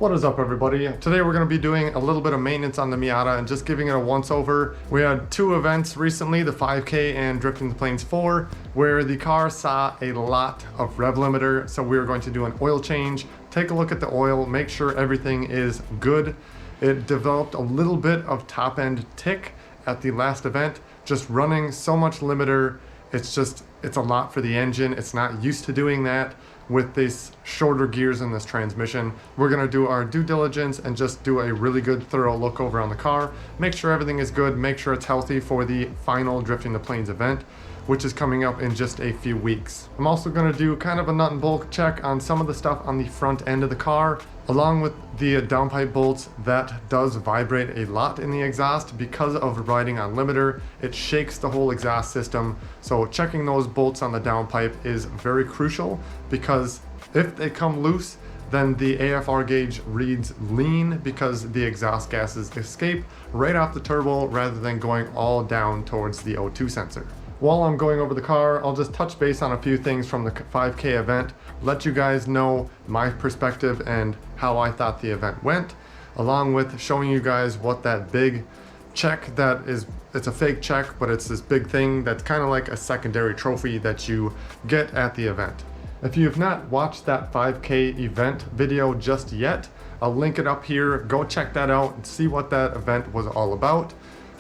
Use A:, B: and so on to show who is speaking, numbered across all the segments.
A: What is up, everybody? Today we're going to be doing a little bit of maintenance on the Miata and just giving it a once over. We had two events recently, the 5K and Drifting the Plains 4, where the car saw a lot of rev limiter, so we are going to do an oil change, take a look at the oil, make sure everything is good. It developed a little bit of top end tick at the last event, just running so much limiter. It's a lot for the engine. It's not used to doing that with these shorter gears in this transmission. We're gonna do our due diligence and just do a really good thorough look over on the car, make sure everything is good, make sure it's healthy for the final Drifting the Plains event, which is coming up in just a few weeks. I'm also gonna do kind of a nut and bolt check on some of the stuff on the front end of the car, along with the downpipe bolts. That does vibrate a lot in the exhaust because of riding on limiter. It shakes the whole exhaust system. So checking those bolts on the downpipe is very crucial, because if they come loose, then the AFR gauge reads lean because the exhaust gases escape right off the turbo rather than going all down towards the O2 sensor. While I'm going over the car, I'll just touch base on a few things from the 5K event, let you guys know my perspective and how I thought the event went, along with showing you guys what that big check that is. It's a fake check, but it's this big thing that's kind of like a secondary trophy that you get at the event. If you have not watched that 5K event video just yet, I'll link it up here. Go check that out and see what that event was all about.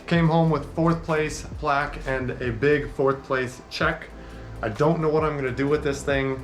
A: Came home with 4th place plaque and a big 4th place check. I don't know what I'm gonna do with this thing.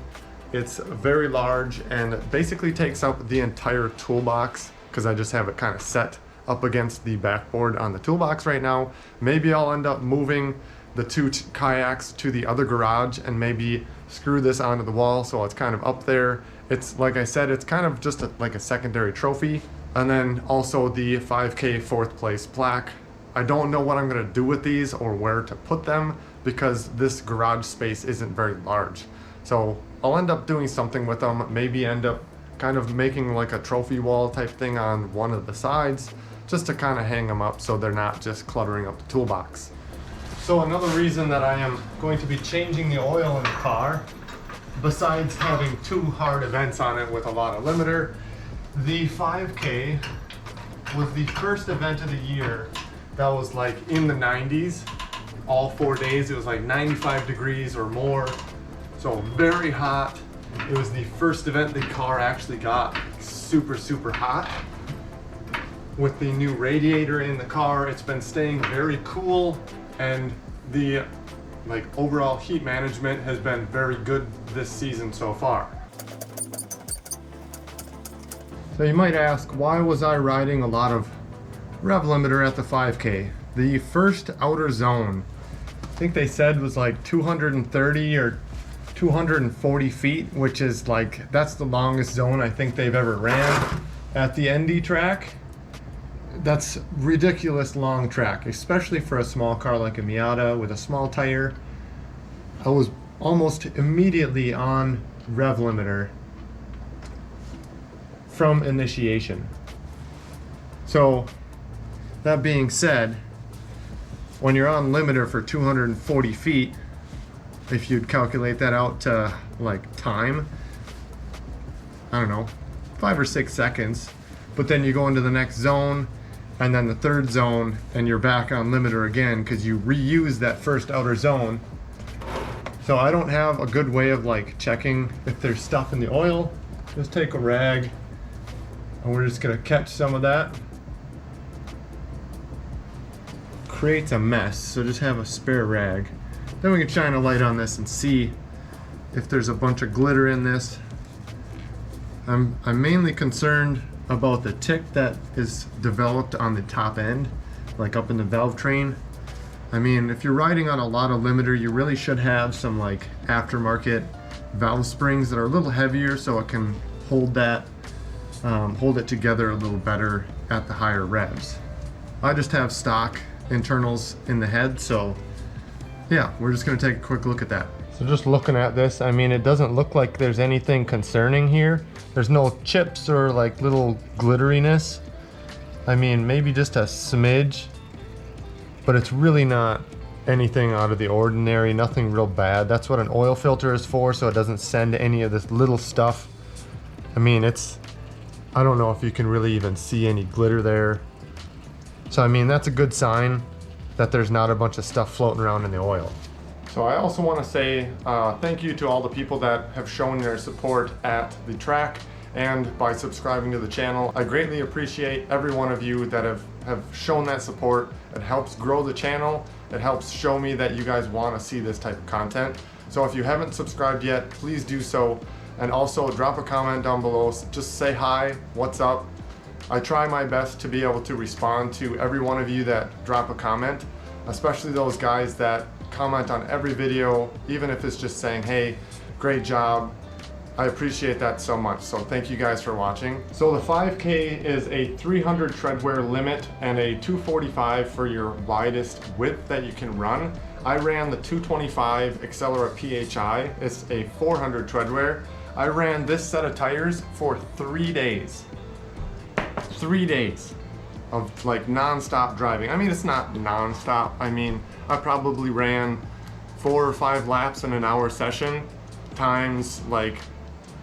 A: It's very large and basically takes up the entire toolbox because I just have it kind of set up against the backboard on the toolbox right now. Maybe I'll end up moving the two kayaks to the other garage and maybe screw this onto the wall so it's kind of up there. It's like I said, it's kind of just like a secondary trophy. And then also the 5K 4th place plaque. I don't know what I'm gonna do with these or where to put them because this garage space isn't very large. So I'll end up doing something with them, maybe end up kind of making like a trophy wall type thing on one of the sides, just to kind of hang them up so they're not just cluttering up the toolbox. So another reason that I am going to be changing the oil in the car, besides having two hard events on it with a lot of limiter, the 5K was the first event of the year that was like in the 90s. All 4 days it was like 95 degrees or more, so very hot. It was the first event the car actually got super hot. With the new radiator in the car, it's been staying very cool, and the overall heat management has been very good this season so far. So you might ask, why was I riding a lot of rev limiter at the 5K? The first outer zone, I think they said was like 230 or 240 feet, which is like, that's the longest zone I think they've ever ran at the ND track. That's ridiculous long track, especially for a small car like a Miata with a small tire. I was almost immediately on rev limiter from initiation. So that being said, when you're on limiter for 240 feet, if you'd calculate that out to like time, I don't know, 5 or 6 seconds, but then you go into the next zone and then the third zone and you're back on limiter again because you reuse that first outer zone. So I don't have a good way of like checking if there's stuff in the oil. Just take a rag and we're just gonna catch some of that. Creates a mess, so just have a spare rag. Then we can shine a light on this and see if there's a bunch of glitter in this. I'm mainly concerned about the tick that is developed on the top end, like up in the valve train. I mean, if you're riding on a lot of limiter, you really should have some like aftermarket valve springs that are a little heavier so it can hold that, hold it together a little better at the higher revs. I just have stock internals in the head, so yeah, we're just gonna take a quick look at that. So just looking at this, I mean, it doesn't look like there's anything concerning here. There's no chips or like little glitteriness. I mean, maybe just a smidge, but it's really not anything out of the ordinary, nothing real bad. That's what an oil filter is for, so it doesn't send any of this little stuff. I mean, it's I don't know if you can really even see any glitter there. So I mean, that's a good sign that there's not a bunch of stuff floating around in the oil. So I also want to say thank you to all the people that have shown their support at the track and by subscribing to the channel. I greatly appreciate every one of you that have shown that support. It helps grow the channel. It helps show me that you guys want to see this type of content. So if you haven't subscribed yet, please do so. And also drop a comment down below. Just say hi, what's up. I try my best to be able to respond to every one of you that drop a comment, especially those guys that comment on every video, even if it's just saying, hey, great job. I appreciate that so much. So thank you guys for watching. So the 5K is a 300 treadwear limit and a 245 for your widest width that you can run. I ran the 225 Accelera PHI. It's a 400 treadwear. I ran this set of tires for 3 days. 3 days of like non-stop driving. I mean, it's not non-stop. I mean, I probably ran 4 or 5 laps in an hour session times like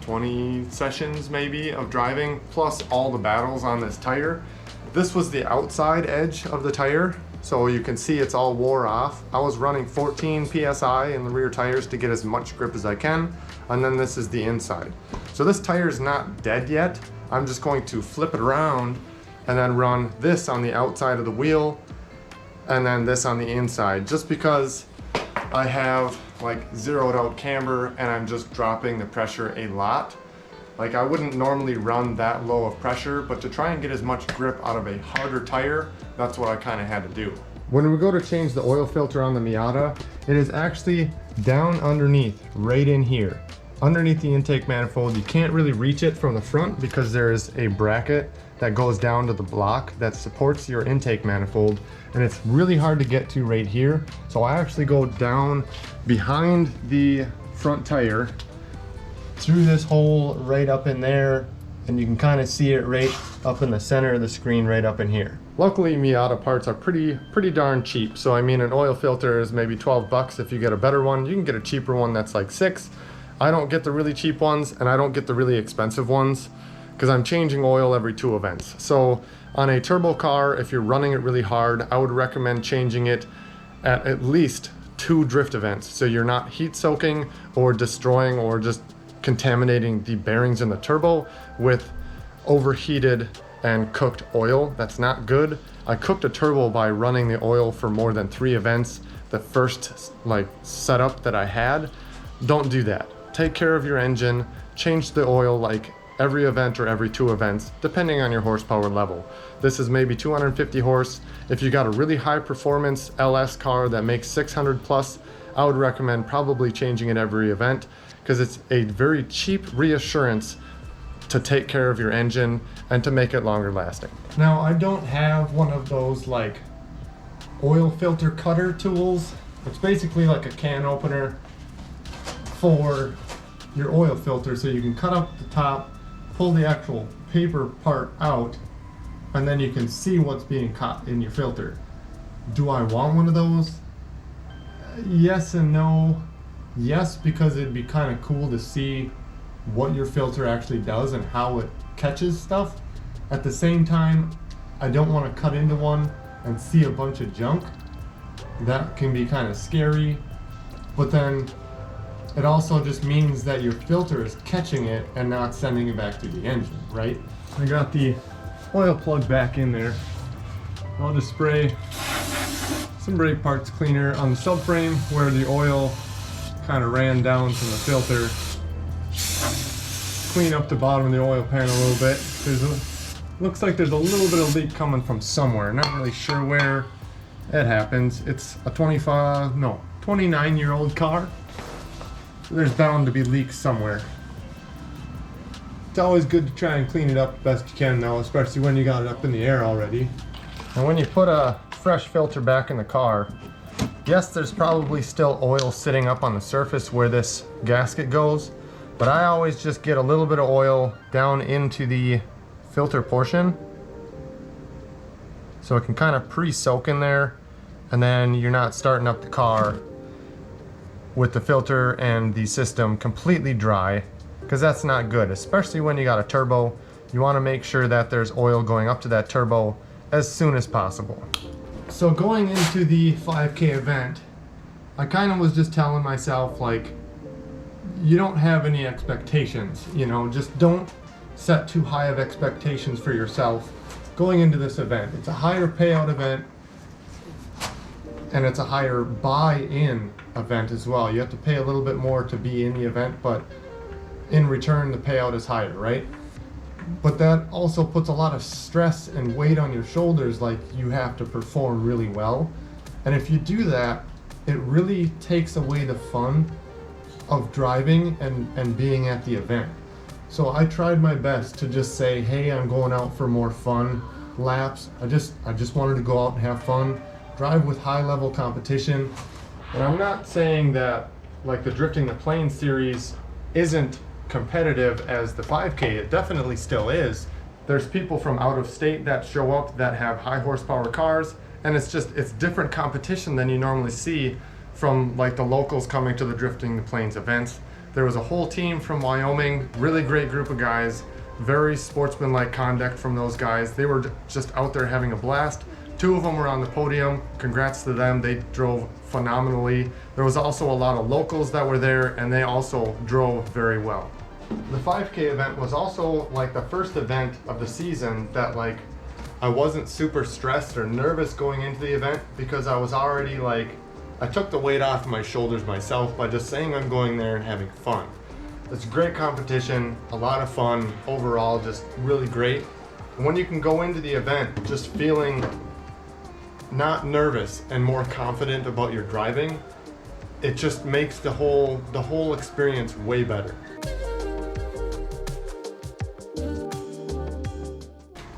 A: 20 sessions maybe of driving, plus all the battles on this tire. This was the outside edge of the tire, so you can see it's all wore off. I was running 14 PSI in the rear tires to get as much grip as I can, and then this is the inside. So this tire is not dead yet. I'm just going to flip it around and then run this on the outside of the wheel and then this on the inside, just because I have like zeroed out camber and I'm just dropping the pressure a lot. Like I wouldn't normally run that low of pressure, but to try and get as much grip out of a harder tire, that's what I kind of had to do. When we go to change the oil filter on the Miata, it is actually down underneath, right in here. Underneath the intake manifold. You can't really reach it from the front because there is a bracket that goes down to the block that supports your intake manifold, and it's really hard to get to right here. So I actually go down behind the front tire through this hole right up in there, and you can kind of see it right up in the center of the screen right up in here. Luckily Miata parts are pretty darn cheap. So I mean, an oil filter is maybe 12 bucks if you get a better one. You can get a cheaper one that's like 6. I don't get the really cheap ones and I don't get the really expensive ones because I'm changing oil every 2 events. So on a turbo car, if you're running it really hard, I would recommend changing it at least 2 drift events. So you're not heat soaking or destroying or just contaminating the bearings in the turbo with overheated and cooked oil. That's not good. I cooked a turbo by running the oil for more than 3 events. The first like setup that I had. Don't do that. Take care of your engine, change the oil like every event or every 2 events, depending on your horsepower level. This is maybe 250 horse. If you got a really high performance LS car that makes 600 plus, I would recommend probably changing it every event because it's a very cheap reassurance to take care of your engine and to make it longer lasting. Now, I don't have one of those like oil filter cutter tools. It's basically like a can opener for your oil filter, so you can cut up the top, pull the actual paper part out, and then you can see what's being caught in your filter. Do I want one of those? Yes and no. Yes, because it'd be kind of cool to see what your filter actually does and how it catches stuff. At the same time, I don't want to cut into one and see a bunch of junk. That can be kind of scary, but then it also just means that your filter is catching it and not sending it back to the engine, right? I got the oil plug back in there. I'll just spray some brake parts cleaner on the subframe where the oil kind of ran down from the filter. Clean up the bottom of the oil pan a little bit. Looks like there's a little bit of leak coming from somewhere. Not really sure where it happens. It's a 29-year-old car. There's bound to be leaks somewhere. It's always good to try and clean it up best you can though, especially when you got it up in the air already. And when you put a fresh filter back in the car, yes, there's probably still oil sitting up on the surface where this gasket goes, but I always just get a little bit of oil down into the filter portion so it can kind of pre-soak in there, and then you're not starting up the car with the filter and the system completely dry, because that's not good, especially when you got a turbo. You want to make sure that there's oil going up to that turbo as soon as possible. So going into the 5K event, I kind of was just telling myself, like, you don't have any expectations, you know, just don't set too high of expectations for yourself going into this event. It's a higher payout event, and it's a higher buy-in event as well. You have to pay a little bit more to be in the event, but in return the payout is higher, right? But that also puts a lot of stress and weight on your shoulders, like you have to perform really well. And if you do that, it really takes away the fun of driving and being at the event. So I tried my best to just say, hey, I'm going out for more fun laps. I just wanted to go out and have fun, drive with high level competition. And I'm not saying that like the Drifting the Plane series isn't competitive as the 5K. It definitely still is. There's people from out of state that show up that have high horsepower cars, and it's different competition than you normally see from like the locals coming to the Drifting the Plains events. There was a whole team from Wyoming, really great group of guys, very sportsmanlike conduct from those guys. They were just out there having a blast. 2 of them were on the podium. Congrats to them. They drove phenomenally. There was also a lot of locals that were there, and they also drove very well. The 5K event was also like the first event of the season that like I wasn't super stressed or nervous going into the event, because I was already like, I took the weight off my shoulders myself by just saying I'm going there and having fun. It's a great competition, a lot of fun, overall just really great. And when you can go into the event just feeling not nervous and more confident about your driving, it just makes the whole experience way better.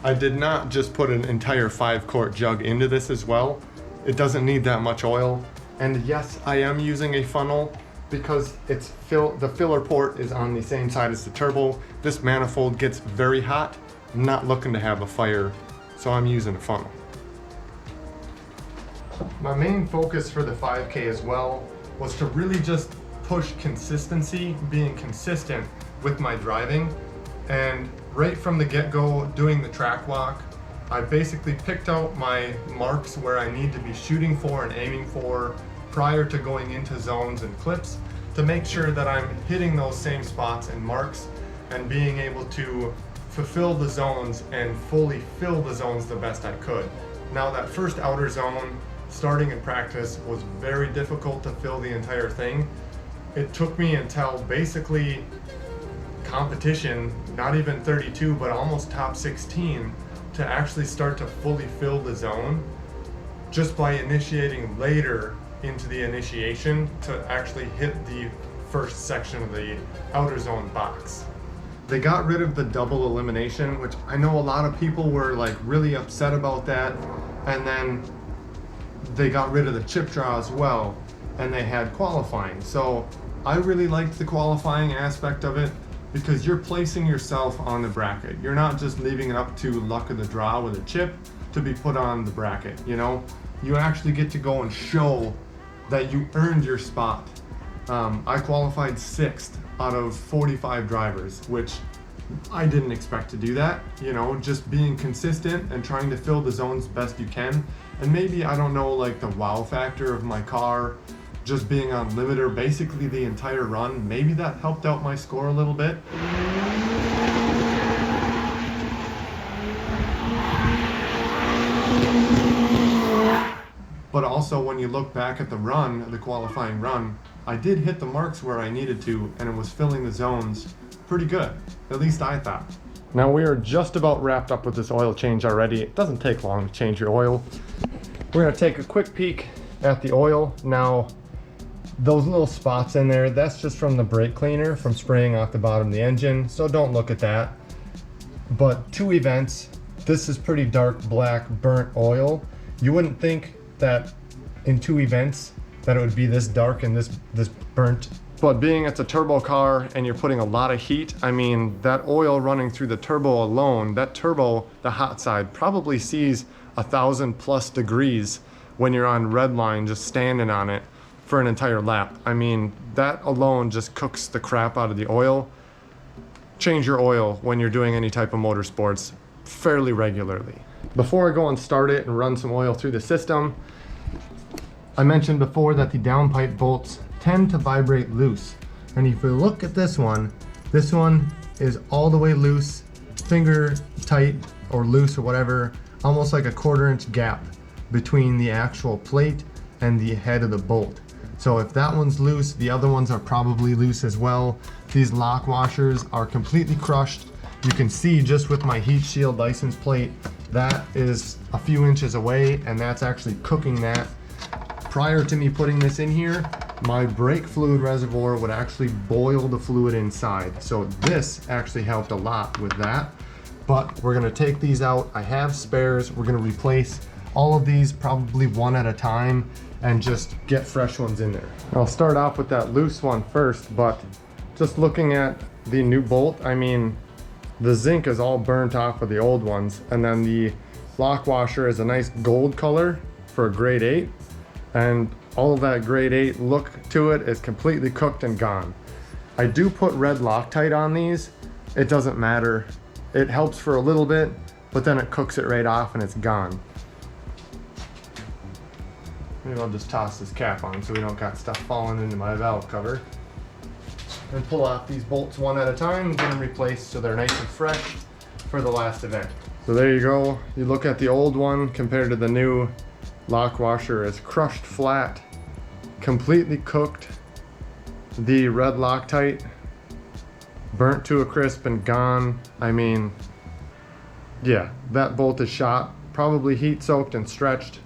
A: I did not just put an entire 5-quart jug into this as well. It doesn't need that much oil. And yes, I am using a funnel because the filler port is on the same side as the turbo. This manifold gets very hot. I'm not looking to have a fire, so I'm using a funnel. My main focus for the 5K as well was to really just push consistency, being consistent with my driving. And right from the get-go, doing the track walk, I basically picked out my marks where I need to be shooting for and aiming for prior to going into zones and clips, to make sure that I'm hitting those same spots and marks and being able to fulfill the zones and fully fill the zones the best I could. Now that first outer zone, starting in practice, was very difficult to fill the entire thing. It took me until basically competition, not even 32, but almost top 16, to actually start to fully fill the zone, just by initiating later into the initiation to actually hit the first section of the outer zone box. They got rid of the double elimination, which I know a lot of people were like really upset about that, and then they got rid of the chip draw as well, and they had qualifying. So I really liked the qualifying aspect of it, because you're placing yourself on the bracket. You're not just leaving it up to luck of the draw with a chip to be put on the bracket, you know? You actually get to go and show that you earned your spot. I qualified 6th out of 45 drivers, which I didn't expect to do that. You know, just being consistent and trying to fill the zones best you can. And maybe, I don't know, like the wow factor of my car just being on limiter basically the entire run, maybe that helped out my score a little bit. But also when you look back at the run, the qualifying run, I did hit the marks where I needed to, and it was filling the zones pretty good, at least I thought. Now we are just about wrapped up with this oil change already. It doesn't take long to change your oil. We're gonna take a quick peek at the oil. Now, those little spots in there, that's just from the brake cleaner from spraying off the bottom of the engine, so don't look at that. But 2 events, this is pretty dark black burnt oil. You wouldn't think that in 2 events that it would be this dark and this burnt. But being it's a turbo car and you're putting a lot of heat, I mean, that oil running through the turbo alone, that turbo, the hot side, probably sees 1,000+ degrees when you're on red line just standing on it for an entire lap. I mean, that alone just cooks the crap out of the oil. change your oil when you're doing any type of motorsports fairly regularly. Before I go and start it and run some oil through the system, I mentioned before that the downpipe bolts tend to vibrate loose. And if you look at this one is all the way loose, finger tight or loose or whatever, almost like a 1/4 inch gap between the actual plate and the head of the bolt. So if that one's loose, the other ones are probably loose as well. These lock washers are completely crushed. You can see just with my heat shield license plate, that is a few inches away, and that's actually cooking that. Prior to me putting this in here, my brake fluid reservoir would actually boil the fluid inside. So this actually helped a lot with that. But we're gonna take these out. I have spares. We're gonna replace all of these probably one at a time and just get fresh ones in there. I'll start off with that loose one first, but just looking at the new bolt, I mean, the zinc is all burnt off of the old ones, and then the lock washer is a nice gold color for a grade 8, and all of that grade 8 look to it is completely cooked and gone. I do put red Loctite on these. It doesn't matter. It helps for a little bit, but then it cooks it right off and it's gone. Maybe I'll just toss this cap on so we don't got stuff falling into my valve cover. And pull off these bolts one at a time and get them replaced so they're nice and fresh for the last event. So there you go. You look at the old one compared to the new. Lock washer is crushed flat, completely cooked. The red Loctite burnt to a crisp and gone. I mean, yeah, that bolt is shot, probably heat soaked and stretched.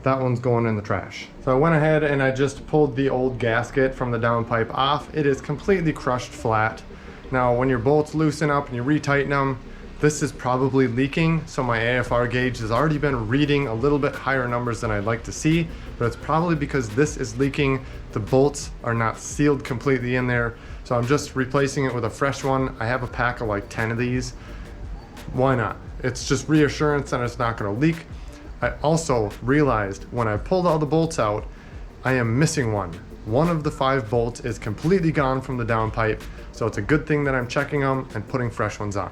A: That one's going in the trash. So I went ahead and I just pulled the old gasket from the downpipe off. It is completely crushed flat. Now when your bolts loosen up and you retighten them, this is probably leaking, so my AFR gauge has already been reading a little bit higher numbers than I'd like to see, but it's probably because this is leaking. The bolts are not sealed completely in there, so I'm just replacing it with a fresh one. I have a pack of like 10 of these. Why not? It's just reassurance that it's not gonna leak. I also realized when I pulled all the bolts out, I am missing one. One of the 5 bolts is completely gone from the downpipe, so it's a good thing that I'm checking them and putting fresh ones on.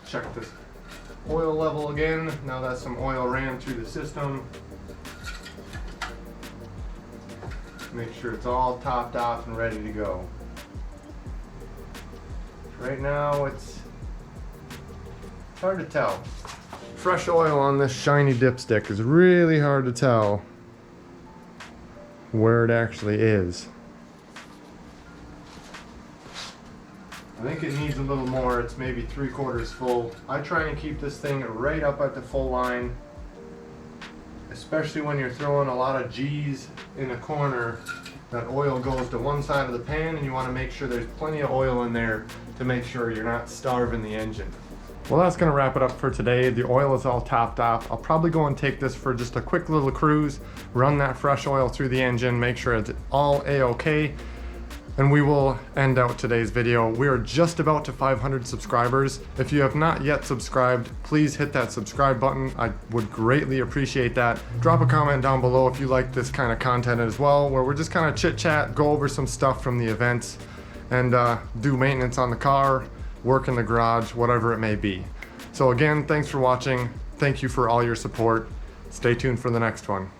A: Check this oil level again, now that some oil ran through the system. Make sure it's all topped off and ready to go. Right now it's hard to tell. Fresh oil on this shiny dipstick is really hard to tell where it actually is. I think it needs a little more. It's maybe 3/4 full. I try and keep this thing right up at the full line, especially when you're throwing a lot of G's in a corner. That oil goes to one side of the pan and you want to make sure there's plenty of oil in there to make sure you're not starving the engine. Well, that's going to wrap it up for today. The oil is all topped off. I'll probably go and take this for just a quick little cruise, run that fresh oil through the engine, make sure it's all A-OK. And we will end out today's video. We are just about to 500 subscribers. If you have not yet subscribed, please hit that subscribe button. I would greatly appreciate that. Drop a comment down below if you like this kind of content as well, where we're just kind of chit chat, go over some stuff from the events, and do maintenance on the car, work in the garage, whatever it may be. So again, thanks for watching. Thank you for all your support. Stay tuned for the next one.